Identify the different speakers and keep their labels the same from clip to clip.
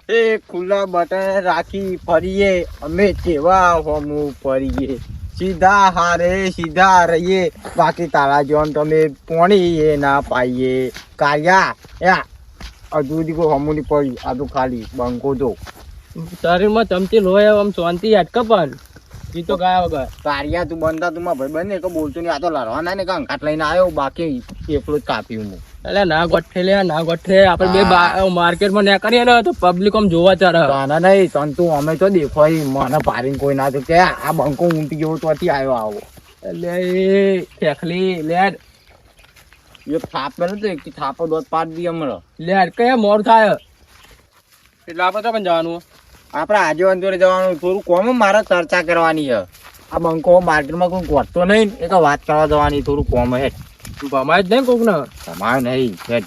Speaker 1: એ ખુલ્લા બટન રાખી ફરીએ અમે કેવા હોમું પડીએ સીધા હારે સીધા રહીએ બાકી તારા જોન તમે પોણી ના પાઈએ કાયા હજુ સુધી કોઈ હોમું નહીં પડી આ તો ખાલી બંકો જો
Speaker 2: શરીરમાં ચમચી લોહી આમ શાંતિ અટકે પણ ગીતો ગાયા વગર
Speaker 1: કારિયા તું બંધા તું ભાઈ બંને કે બોલતો નહીં આ તો લડવાના ને કાં ઘાટ લઈને આવ્યો બાકી એકલો જ કાપ્યું હું
Speaker 2: એટલે ના ગોઠે લે ના ગોઠે આપણે બે માર્કેટમાં ના કરીએ ને તો પબ્લિક આમ જોવા ચાલે
Speaker 1: ના નહીં સંતુ અમે તો દેખાય મને પારીને કોઈ ના તો કે આ બંકો ઊંટી જેવો ત્યાંથી આવ્યો આવો
Speaker 2: એટલે એ ફેખલી લેડ
Speaker 1: એ થાપે નતો એક થાપો દોત પાડ દી હમણાં
Speaker 2: લેડ કયા મોડ થાય એટલે આપણે તો પણ જવાનું
Speaker 1: આપણે આજે અંદરે જવાનું થોડું કોમ મારે ચર્ચા કરવાની છે આ બંકો માર્કેટમાં કોઈ ગોઠતો નહીં એ તો વાત કરવા જવાની થોડું કોમ હે
Speaker 2: ભમાય જ નહીં કોક ને
Speaker 1: તમારે નહીં હેડ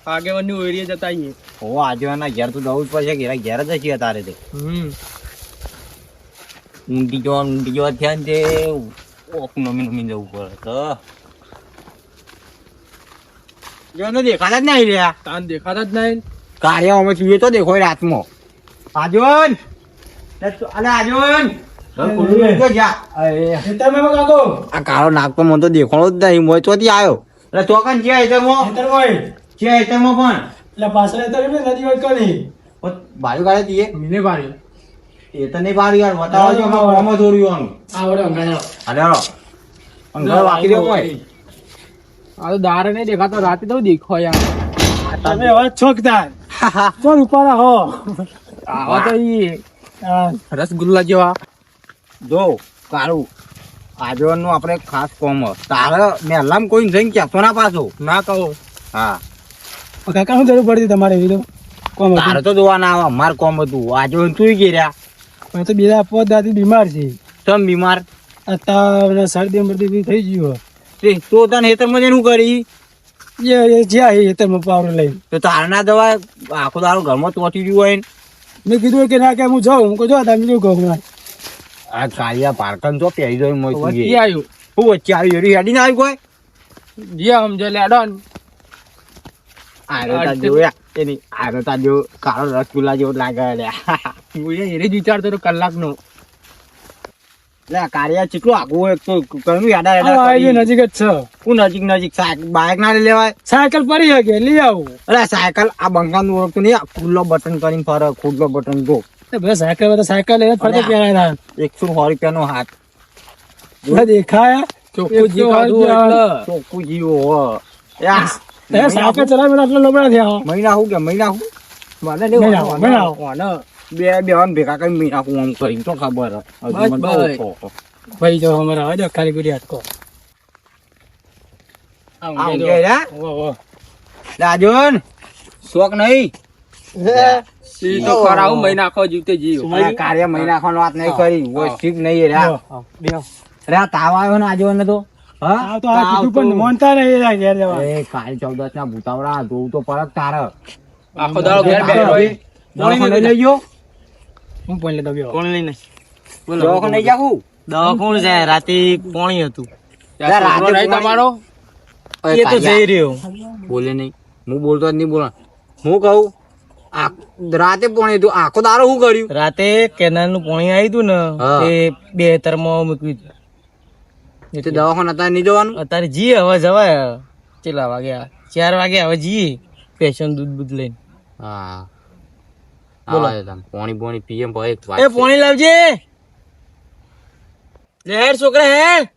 Speaker 2: આગેવાની એરિયા જતા આવીએ
Speaker 1: હો આજેવાના ઘેર તો જવું જ પડશે ઘેર જ છીએ તારે તે ઊંટી જોવા થયા ને તે ઓક નમી જવું પડે તો જો દેખાતા જ નહીં રહ્યા
Speaker 2: તાન દેખાતા જ નહીં
Speaker 1: કાર્ય અમે છીએ તો દેખો રાતમાં આજોન અલે આજોન આ કાળો નાગ તો મને તો દેખાણો જ નહીં મોય ચોથી આવ્યો એટલે ચોકન છે હેતરમાં છે હેતરમાં પણ
Speaker 2: એટલે પાછળ
Speaker 1: બાજુ કાઢે દીએ
Speaker 2: મીને પાડી
Speaker 1: એ તો નહીં પાડી યાર બતાવો છો આમાં દોર્યું
Speaker 2: આવડે અંગાડો
Speaker 1: અરે અંગળ વાકી દો કોઈ
Speaker 2: આ તો દારે નહીં દેખાતો રાતે તો દેખો યાર
Speaker 3: તમે હવે છોકતા કોણ ઉપર હો
Speaker 2: આવા તો ઈ રસગુલ્લા જેવા
Speaker 1: જો કાળું આજોન નું આપણે ખાસ કોમ તારે મેલામ કોઈ જઈને કહેતો ના પાછો
Speaker 2: ના કહો
Speaker 1: હા
Speaker 3: કાકા શું જરૂર પડતી તમારે એવી તો કોમ
Speaker 1: તારે તો જોવા ના આવે અમાર કોમ હતું આજોન તું ગયા
Speaker 3: પણ તો બીજા પોત દાદી બીમાર છે
Speaker 1: તમ બીમાર
Speaker 3: તાવ શરદી બરદી થઈ ગયું
Speaker 1: તો તને હેતરમાં જઈને શું કરી
Speaker 3: એ જ્યાં હેતરમાં પાવડર લઈ
Speaker 1: તો તારે ના દવા આખો દાડો ઘરમાં તોટી ગયું હોય ને
Speaker 3: મેં કીધું કે ના કે હું જાઉં હું કહું જો તમે શું કહું
Speaker 1: આ કાળિયા પારકન તો પહેરી જોઈ મોય તું
Speaker 2: વચ્ચે આવ્યું
Speaker 1: હું વચ્ચે આવી એરી હેડી ના આવી કોઈ
Speaker 2: જે સમજે લેડો ને
Speaker 1: આરતા જોયા એની આરતા જો કાળો રસગુલ્લા જેવો લાગે
Speaker 2: હું એ જ વિચારતો હતો કલાકનો
Speaker 1: લે કાળિયા ચીકલો આગું હોય તો કયું યાડા
Speaker 3: નજીક જ છે
Speaker 1: હું નજીક બાઇક ના લઈ લેવાય
Speaker 3: સાયકલ પડી શકે લઈ આવું
Speaker 1: અરે સાયકલ આ બંકાનું ઓળખતું નહીં ખુલ્લો બટન કરીને ફરે ખુલ્લો બટન જો
Speaker 3: બધા સાયકલ લઈને ફરતે પહેરાય
Speaker 1: 100 રૂપિયાનો હાથ
Speaker 3: દેખાયા
Speaker 2: ચોખ્ખું જી કાઢું એટલે
Speaker 1: ચોખ્ખું જીવો હો
Speaker 3: સાયકલ ચલાવે આટલા લોબડા થયા
Speaker 1: મહિના હું કે મહિના હું મને બે ભેગા કરી મહિના હું આમ કરીને તો ખબર
Speaker 3: ભાઈ જો અમારા આવે ખાલી ગુડી હાટકો
Speaker 1: રાજન શોખ નહીં
Speaker 2: ઈ તો ખરા હું મહિના આખો જીવતે જીવ
Speaker 1: કાર્ય મહિના ખાન વાત નહીં કરી હોય ઠીક નહીં રે તાવ આવ્યો ને આજે ને તો
Speaker 3: હા તો આ કીધું પણ મોનતા નહીં ઘેર જવા
Speaker 1: એ કાલ 14 ના ભૂતાવડા જોવું તો પરત તારે
Speaker 2: આખો દાડો ઘેર બેઠો હોય
Speaker 1: દવાખાને લઈ ગયો
Speaker 3: હું પણ લેતો ગયો
Speaker 2: કોણ લઈને
Speaker 1: દવાખાને લઈ જાઉં
Speaker 2: દવાખાને છે રાતે પોણી હતું
Speaker 1: રાતે
Speaker 2: તમારો
Speaker 1: એ તો જઈ રહ્યો બોલે નહીં હું બોલતો જ નહીં બોલા હું કહું રાતે પોણી તું આખો દારો શું કર્યું
Speaker 2: રાતે કેનાલ નું પાણી આવ્યું હતું ને એ 2 તરમાં મૂક્યું
Speaker 1: એટલે દવાખાને અત્યારે નહીં જવાનું
Speaker 2: અત્યારે જઈએ હવે જવાય કેટલા વાગ્યા 4 વાગે હવે જઈએ પેશન દૂધ લઈને
Speaker 1: હા
Speaker 2: બોલો.
Speaker 1: પોણી પીએમ ભાઈ
Speaker 2: એ પાણી લાવજે લે હેડ છોકરા હેડ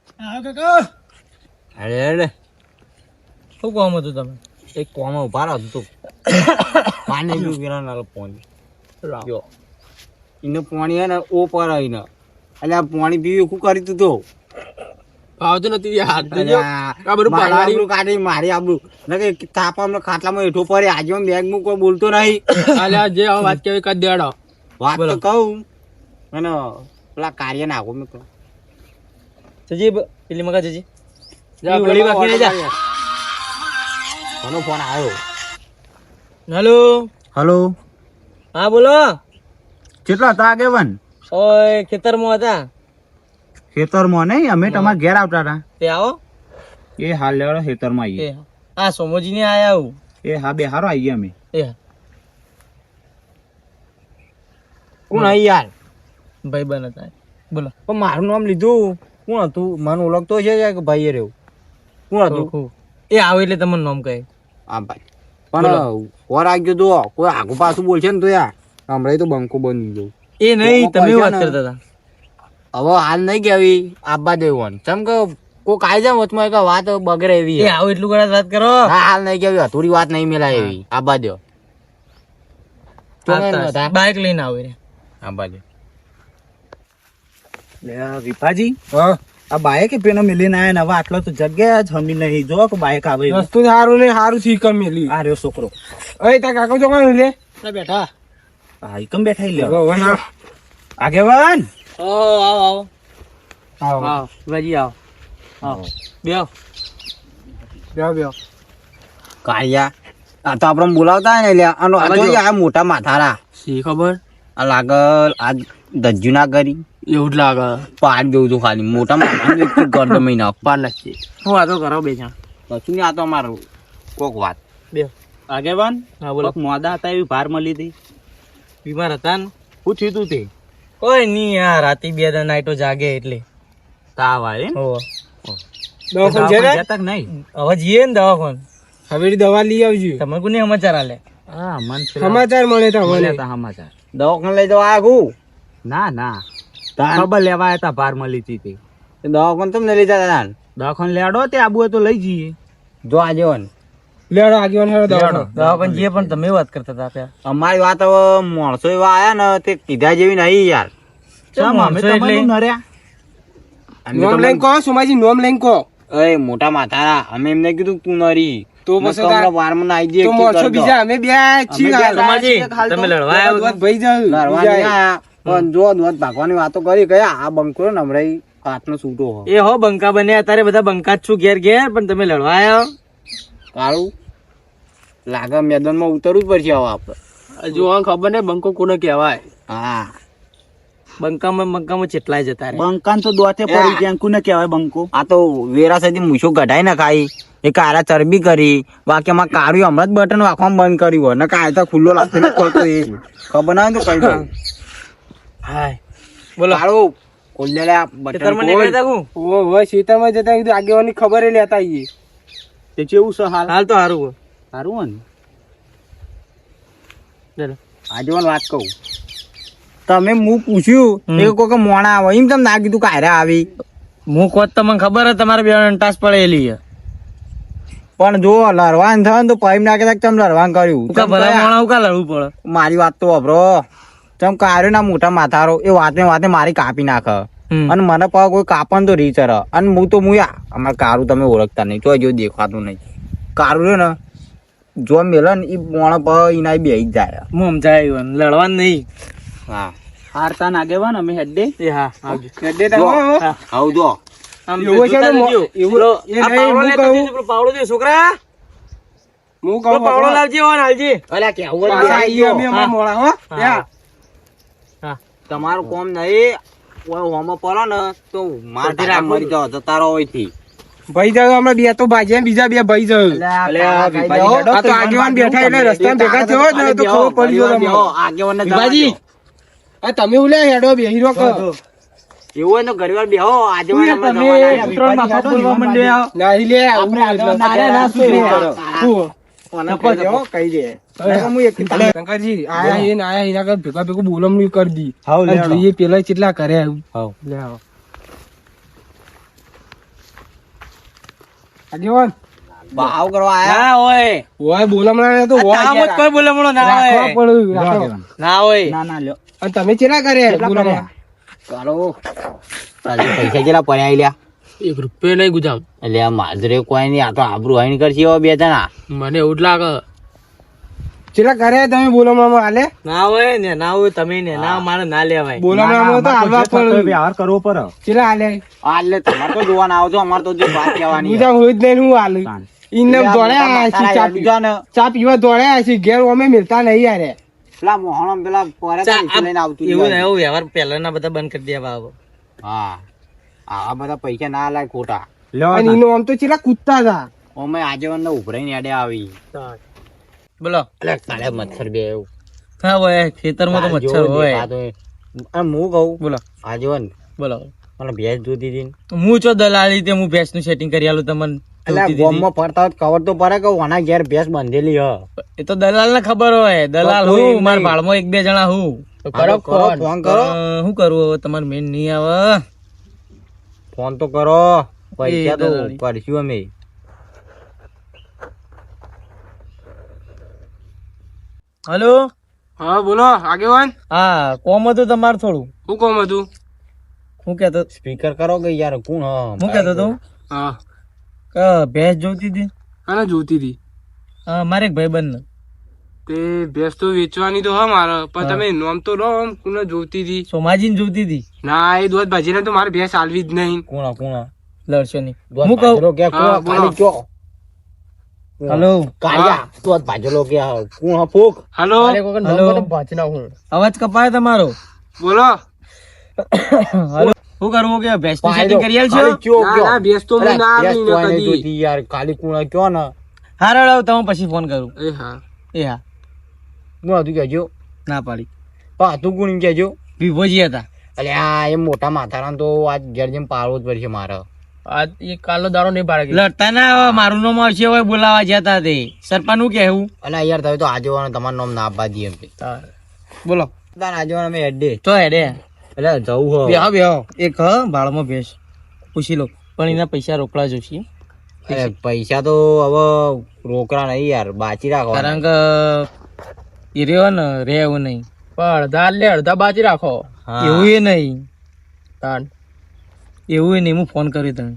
Speaker 1: અરે
Speaker 2: શું કામ હતું તમે
Speaker 1: એક કોમ ઉભા રહો તું પાણી પીવું પેલા નાલો પોણી જો એને પોણી હે ને ઓ પર આવીને એટલે આ પોણી પીવું શું કરી તું તો
Speaker 2: ભાવતું નથી યાર
Speaker 1: આ બધું પલાળી કાઢી મારી આબરું કે તાપા અમને ખાટલામાં હેઠો પડે આજે બેગ માં કોઈ બોલતો નહીં
Speaker 2: અલ્યા જે હવે વાત કેવી કરી દેડો
Speaker 1: વાત તો કહું અને પેલા કાર્ય નાખો મેં કહું
Speaker 2: જજી પેલી મગા જજી જા પેલી બાકી જા
Speaker 1: કોનો ફોન આવ્યો
Speaker 2: હેલો
Speaker 1: હેલો
Speaker 2: હા બોલો
Speaker 1: કેટલા હતા આગેવાન
Speaker 2: ઓય ખેતરમાં હતા
Speaker 1: ખેતરમાં નહીં અમે તમારા ઘેર આવતા હતા
Speaker 2: તે આવો
Speaker 1: એ હાલ લેવડો ખેતરમાં આવીએ
Speaker 2: આ સોમોજી ને આયા હું
Speaker 4: એ હા બે હારો આવી ગયા અમે.
Speaker 2: એ
Speaker 1: કોણ અહીં યાર?
Speaker 2: ભાઈ બન હતા બોલો.
Speaker 1: પણ મારું નામ લીધું કોણ હતું? મને ઓળખતો છે કે ભાઈ એ રહ્યું કોણ હતું?
Speaker 2: ઓળખું. એ આવે એટલે તમને નામ કહે.
Speaker 1: હા ભાઈ પણ ઓર આગળ તો કોઈ આગુ પાછું બોલશે ને તો યાર હમણાં તો બંકો બની ગયું.
Speaker 2: એ નહીં તમે વાત કરતા હતા.
Speaker 1: હવે હાલ નહીં કેવી આબા દેવું ચમ કે કોક આવી જાય વચમાં કે વાત બગડે એવી
Speaker 2: એ આવો એટલું કદાચ વાત કરો.
Speaker 1: હા હાલ નહીં કેવી અધૂરી વાત નહીં મેલાય એવી આબા દો
Speaker 2: બાઇક લઈને આવે રે.
Speaker 1: આબા દો
Speaker 4: વિભાજી આ બાઈક પેલા મિલીને આયા ને હવે આટલો તો જગ્યા જ હમી નહીં જો કે બાઈક આવે એવું.
Speaker 3: વસ્તુ સારું નહીં સારું શીખમ મેલી
Speaker 4: આ રહ્યો છોકરો.
Speaker 3: અરે તાર કાકો તો કોણ લે
Speaker 2: બેઠા.
Speaker 4: હા એકમ બેઠા ઈ લ્યો.
Speaker 3: ભગવાન આ.
Speaker 4: આગેવાન
Speaker 2: આવો
Speaker 3: આવો
Speaker 2: આવો ભાજી આવો આવો બેહો.
Speaker 3: બેહો બેહો
Speaker 1: કાળિયા આ તો આપણે બોલાવતા હોય ને એટલે આનો આ જોઈએ આ મોટા માથારા
Speaker 2: શી ખબર
Speaker 1: આ લાગે આ દજ્જુ ના કરી
Speaker 2: એવું જ લાગે.
Speaker 1: પાડ જેવું છું ખાલી મોટા માથા ગરદ મહિના
Speaker 2: પાર લાગશે. હું વાતો કરો બે જણ.
Speaker 1: કશું નહીં આ તો અમારું કોક વાત
Speaker 2: બેહો.
Speaker 4: આગેવાન
Speaker 2: હા બોલો.
Speaker 4: કોક મોડા હતા એવી ભાર મળી હતી.
Speaker 2: બીમાર હતા ને
Speaker 4: શું થયું તું તે?
Speaker 2: કોઈ નહીં યાર રાતે 2 દાડા નાઈટો જાગે એટલે
Speaker 4: તાવ આવે એમ?
Speaker 2: હોવે.
Speaker 3: દવાખાને છે ને
Speaker 4: જતા કે નહીં?
Speaker 2: હવે જઈએ ને દવાખાને.
Speaker 3: હવે દવા લઈ આવજો
Speaker 2: તમે કોને સમાચાર આલે?
Speaker 4: હા મન
Speaker 3: સમાચાર મળે તો મને
Speaker 4: સમાચાર.
Speaker 1: દવાખાને લઈ જવા આગું
Speaker 4: ના ના ખબર લેવા આવ્યા હતા ભાર મળી હતી તે.
Speaker 1: દવાખાને તમને લઈ જતા
Speaker 4: દવાખાને લેડો તે આબુ હોય તો લઈ જઈએ.
Speaker 1: જો આજે હોય ને
Speaker 3: લેડો આગેવાન હેડો દવાખાને.
Speaker 2: દવાખાને જઈએ પણ તમે વાત કરતા હતા ત્યાં.
Speaker 1: અમારી વાત હવે માણસો એવા આયા ને તે કીધા જેવી નહીં યાર.
Speaker 4: ચમ અમે
Speaker 2: એટલે
Speaker 4: તમને નર્યા.
Speaker 3: નોમ લઈને કહો સુમાજી નોમ લઈને કહો
Speaker 1: એ મોટા માથારા અમે એમને કીધું તું નરી
Speaker 3: તો પછી તાર-
Speaker 1: વારમાં આવી જઈએ
Speaker 3: તો મોરસો બીજા અમે બે છીએ હાલ.
Speaker 2: સમાજી તમે લડવા આવ્યા
Speaker 3: દોત ભાઈ જાવ
Speaker 1: લડવા નહીં આયા. પણ જો દોત ભાગવાની વાતો કરી ગયા આ બંકો ને હમણાં હાથનો છૂટો હો
Speaker 2: એ હો બંકા બન્યા અત્યારે બધા બંકા જ છું ઘેર ઘેર પણ તમે લડવા આવ્યા.
Speaker 1: કાળું લાગે મેદાનમાં ઉતરવું જ પડશે હવે આપણે.
Speaker 2: હજુ આ ખબર નહીં બંકો કોને કહેવાય.
Speaker 1: હા
Speaker 2: બંકામાં ચેટલાય જતા રહે.
Speaker 4: બંકાન તો દોતે પડી ગયા કોને કહેવાય બંકો?
Speaker 1: આ તો વેરા સુધી મૂછો કઢાઈ ના ખાઈ એ કારા ચરબી કરી બાકી એમાં કાળું હમણાં જ બટન વાંખવામાં બંધ કર્યું હોય ને કાંઈ તો ખુલ્લો લાગતો નથી ખોલતો એ ખબર ના હોય તો કઈ દઉં.
Speaker 2: હાય બોલો.
Speaker 1: કાળું ખોલી લે આ બટન
Speaker 2: ખેતરમાં
Speaker 1: ખોલ.
Speaker 2: નીકળ્યા તા હું?
Speaker 3: ઓ ખેતરમાં જતા કીધું આગેવાની ખબર ય લેતા આવીએ
Speaker 4: તે કેવું છે હાલ?
Speaker 2: હાલ તો સારું.
Speaker 4: સારું હોય ને?
Speaker 2: ચાલો.
Speaker 1: આજેવાન વાત કહું તમે હું પૂછ્યું એ કોઈ મોણા આવે એમ તમે ના કીધું કાયરા આવી
Speaker 2: હું કોત તમને ખબર હે તમારે બે ટાસ પડેલી છે.
Speaker 1: પણ જો લડવાન થાય ને તો પૈમ નાખે તો તમે લડવાન કર્યું
Speaker 2: ઉકા ભલા મોણા ઉકા લડવું પડે.
Speaker 1: મારી વાત તો વાપરો તમે કાઢ્યો ના મોટા માથારો એ વાતે વાતે મારી કાપી નાખે અને મને પાછો કોઈ કાપન તો રીચર અને હું તો મુયા અમારે કારું તમે ઓળખતા નહીં તો જો દેખાતું નહીં કારું રહ્યો ને જો મેલે ને એ મોણા પર એના બેહી જ જાય.
Speaker 2: હું સમજાય લડવાનું નહીં.
Speaker 1: હા
Speaker 4: હારતા આગેવાન અમે હેડે.
Speaker 2: એ હા આવજો.
Speaker 3: હેડે તો હો.
Speaker 1: આવું જો
Speaker 2: આમ
Speaker 3: એવું છે ને
Speaker 2: જોતા
Speaker 3: મો-
Speaker 2: જજો.
Speaker 3: એવું-
Speaker 2: પેલો
Speaker 3: એ
Speaker 2: આ
Speaker 3: નહીં,
Speaker 2: પાવડો
Speaker 3: હું
Speaker 2: લેતો
Speaker 3: કહું.
Speaker 2: જજો, પેલો પાવડો દે છોકરા.
Speaker 3: હું
Speaker 2: પેલો
Speaker 3: કહું
Speaker 2: પાવડો
Speaker 3: હો.
Speaker 2: લાવજે હો ને હાલજે.
Speaker 1: અલ્યા કેવું
Speaker 3: પાછા આવીએ અમે અમારા મોડા હો
Speaker 2: હા. હા
Speaker 1: તમારું કોમ નહીં કોઈ હોમો પડો ને તો માર
Speaker 2: બધી
Speaker 1: ટાકા
Speaker 2: રાખવું
Speaker 1: મરી જાવ જતા રહો અહીંથી.
Speaker 3: ભાઈ જાવ હમણાં બે તો ભાજ્યા બીજા બે ભાઈ જાવ
Speaker 1: અલ્યા, વિભાજી હેડો
Speaker 3: આ તો આગેવાન બેઠા એટલે રસ્તામાં ભેગા થયો જ ને તો ખબર પડી ગયો તમને.
Speaker 1: આગેવાનને જવા
Speaker 3: વિભાજી
Speaker 1: દો.
Speaker 3: આ તમે ઉલે હેડો બેહી રો કહો
Speaker 1: એવું હોય તો ઘડીવાર બેહો આગેવાન
Speaker 3: તમે
Speaker 1: હમણાં જવા દો.
Speaker 3: પુત્રોને માથા પર જવા માંડ્યા. નહીં લે આપણે શંકરજી આયા હે ને આયા એના કર ભેગા ભેગું બોલમણી કરી દી અને જોઈએ પેલા કેટલા કરે લે આવો આગેવાન
Speaker 1: ભાવ કરવા આયા
Speaker 2: ના હોય.
Speaker 3: ઓય બોલમણા તો હોય
Speaker 2: આમ જ કોઈ બોલમણો ના
Speaker 3: રાખવા
Speaker 2: હોય.
Speaker 3: પડે રાખો.
Speaker 2: ના હોય.
Speaker 4: ના ના લ્યો.
Speaker 3: અને તમે કેટલા કરે બોલમણા
Speaker 1: ચાલો તારે પૈસા જેટલા પડ્યા લ્યા
Speaker 2: 1 રૂપિયો નહીં ગુજામ.
Speaker 1: એટલે આ માજરે કોઈ નહીં આ તો આબરૂ હાઈન કરશે એવા બે જણા
Speaker 2: મને એવું જ લાગે.
Speaker 3: કેટલા કરે તમે બોલમણામાં હાલે
Speaker 2: ના હોય ને ના હોય તમે ને ના મારે ના લેવાય.
Speaker 3: બોલમણામાં તો હાલવા પડે
Speaker 4: વ્યવહાર કરવો પડે.
Speaker 3: કેટલા હાલે
Speaker 1: આ એટલે તમારે તો જોવાના આવજો અમારે તો જે વાત કહેવાની
Speaker 3: બીજા હોય જ નહીં હું હાલ ઇન્ને દોડ્યા છે ચા પીવા. ચા પીવા દોડ્યા છે ઘેર અમે મિલતા નહીં યાર
Speaker 1: પેલા મોહણો પેલા પોરે તો નીચે લઈને આવતું
Speaker 2: એવું
Speaker 1: જાય.
Speaker 2: ને એવું વ્યવહાર પહેલાના બધા બંધ કરી દેવા આવો.
Speaker 1: હા આવા બધા પૈસા ના લાય ખોટા
Speaker 4: લ્યો
Speaker 3: અને એનો આમ તો ચેલા કૂદતા હતા
Speaker 1: અમે આગેવાન ને ઉભરાઈને યાડે આવી
Speaker 2: બોલો
Speaker 1: એટલે કાલે મચ્છર બે એવું
Speaker 2: હા હોય ખેતરમાં તો મચ્છર હોય
Speaker 1: હું કહું
Speaker 2: બોલો
Speaker 1: આગેવાન
Speaker 2: બોલો
Speaker 1: મને ભેંસ જોતી હતી
Speaker 2: હું છો દલાલી તે હું ભેંસ નું સેટિંગ કરી આલું તમને
Speaker 1: એટલે ગામમાં ફરતા હોય ખબર તો પડે કે ઓના ઘેર ભેંસ બાંધેલી હ
Speaker 2: એ તો દલાલ ને ખબર હોય દલાલ
Speaker 1: કોઈ
Speaker 2: હું
Speaker 1: નહીં.
Speaker 2: મારા ભાળમાં એક બે જણા હું
Speaker 1: કરો ફોન કરો
Speaker 2: શું કરવું હવે તમારે મેન નહીં આવે
Speaker 1: ફોન તો કરો પૈસા તો
Speaker 2: દલાલી.
Speaker 1: કરશું અમે
Speaker 2: હલો
Speaker 3: હા બોલો આગેવાન
Speaker 2: હા કોમ હતું તમારે થોડું
Speaker 3: શું કોમ હતું?
Speaker 2: હું કેતો
Speaker 1: સ્પીકર કરો કે યાર કોણ
Speaker 2: હું કેતો તો
Speaker 3: હા
Speaker 2: ભેંસ જોતી હતી
Speaker 3: અને જોતી હતી
Speaker 2: મારે એક ભાઈ બંધ
Speaker 3: તે ભેંસ તો વેચવાની તો હા મારે પણ તમે નામ તો લો આમ કોને જોતી હતી?
Speaker 2: સોમાજી જોતી હતી
Speaker 3: ના એ દૂધ ભાજીને તો મારે ભેંસ આલવી જ નહીં.
Speaker 1: કોણ કોણ
Speaker 2: લડશો નહીં હું કહું
Speaker 1: કે
Speaker 3: હા, બોલો.
Speaker 2: હલો
Speaker 1: કાળિયા તો ભાજલો કે કોણ ફૂક
Speaker 3: હલો
Speaker 2: હલો અવાજ કપાય તમારો
Speaker 3: બોલો.
Speaker 2: હલો શું કરવું કે ભેંસ નું સેટિંગ કરી આલશો
Speaker 3: ના ના ભેંસ તો હું ના આલી ને કદી.
Speaker 1: યાર ખાલી કોણ કયો ને
Speaker 2: હા રડાવ તમે પછી ફોન કરું
Speaker 3: એ હા
Speaker 2: એ હા
Speaker 1: હું હતું કેજો
Speaker 2: ના પાડી
Speaker 1: પા તું કોણ એમ કેજો
Speaker 2: વિભોજી હતા
Speaker 1: એટલે આ એમ મોટા માથાના તો આજ ઘેર જેમ પાડવો જ પડશે મારે
Speaker 2: આ એ કાલો દારો નહીં પાડે લડતા ના આવે મારું નામ આવશે હવે બોલાવા જતા તે સરપંચ નું કેવું
Speaker 1: એટલે યાર તમે તો આજવાનું તમારું નામ ના આપવા દઈએ એમ
Speaker 2: બોલો
Speaker 1: આજવાનું અમે એડે
Speaker 2: તો હેડે
Speaker 1: એટલે જવું હો
Speaker 2: બેહો બેહો એક હ ભાળમાં ભેંસ પૂછી લો પણ એના પૈસા રોકડા જોશે
Speaker 1: અરે પૈસા તો હવે રોકડા નહીં યાર બાચી રાખો
Speaker 2: કારણ કે એ રહ્યો ને રે એવું નહીં પણ અડધા લે અડધા બાજી રાખો એવું એ નહીં એવું એ નહીં હું ફોન કર્યો તમે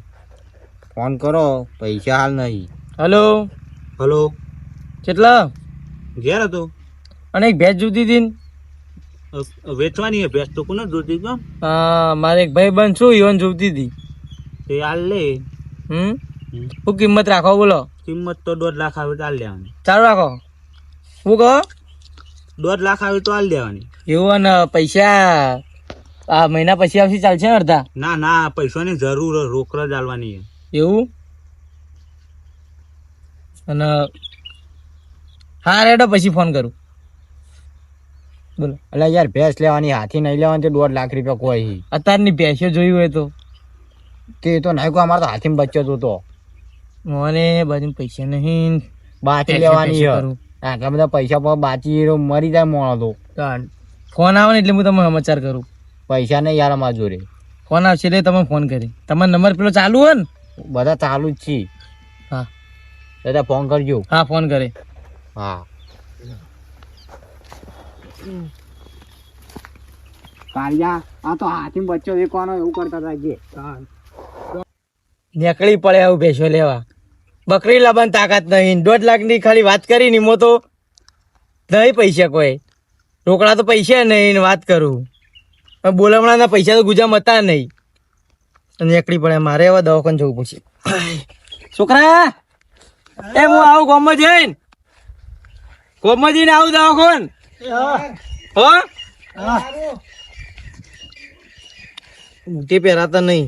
Speaker 1: ફોન કરો પૈસા હાલ નહીં
Speaker 2: હલો
Speaker 1: હલો
Speaker 2: કેટલા
Speaker 1: ઘેર હતો
Speaker 2: અને એક ભેંસ જોતી હતી ને?
Speaker 1: વેચવાની ભેંસ તો કોને જોતી કેમ
Speaker 2: મારે એક ભાઈ બંધ છું ઈવન જોતી હતી
Speaker 1: તે હાલ લે
Speaker 2: શું કિંમત રાખો બોલો
Speaker 1: કિંમત તો 1.5 લાખ આવે તો હાલ દેવાની
Speaker 2: ચાલુ રાખો શું કહો
Speaker 1: 1.5 લાખ આવે તો હાલ દેવાની
Speaker 2: એવું ને પૈસા આ મહિના પછી આવશે ચાલશે ને અડધા
Speaker 1: ના ના પૈસાની જરૂર રોકડા જ હાલવાની
Speaker 2: એવું અને હા રેડો પછી ફોન કરું બોલો
Speaker 1: એટલે યાર ભેંસ લેવાની હાથી નહીં લેવાની તો 1.5 લાખ રૂપિયા કોઈ
Speaker 2: અત્યારની ભેંસો જોઈ હોય તો
Speaker 1: તે તો નહીં કોઈ અમારે તો હાથીમાં બચ્ચો જોતો
Speaker 2: મને બાજુ પૈસા નહીં
Speaker 1: બાકી
Speaker 2: પૈસા
Speaker 1: લેવાની
Speaker 2: પૈસા
Speaker 1: છે.
Speaker 2: કરું.
Speaker 1: આટલા બધા પૈસા પર બાચી મરી જાય મોણો તો
Speaker 2: ફોન આવે ને એટલે હું તમને સમાચાર કરું
Speaker 1: પૈસા નહીં યાર અમારા જોડે
Speaker 2: ફોન આવશે એટલે તમે ફોન કરી તમારો નંબર પેલો ચાલુ હોય ને
Speaker 1: બધા ચાલુ જ છે
Speaker 2: હા
Speaker 1: દાદા ફોન કરજો
Speaker 2: હા ફોન કરે
Speaker 1: હા કાળિયા આ તો હાથી બચ્ચો વેકવાનો એવું કરતા હતા કે
Speaker 2: નીકળી પડે આવું ભેંસો લેવા બકરી લાવવાની તાકાત નહીં 1.5 લાખની ખાલી વાત કરી ની મો તો નહીં પૈસા કોઈ રોકડા તો પૈસા નહીં ને વાત કરું બોલામણાના પૈસા તો ગુજામ હતા નહીં નીકળી પડે મારે હવે દવાખાને જવું પડશે છોકરા એ હું આવું ગામમાં જઈને આવું દવાખાને હો તે પહેરાતા નહીં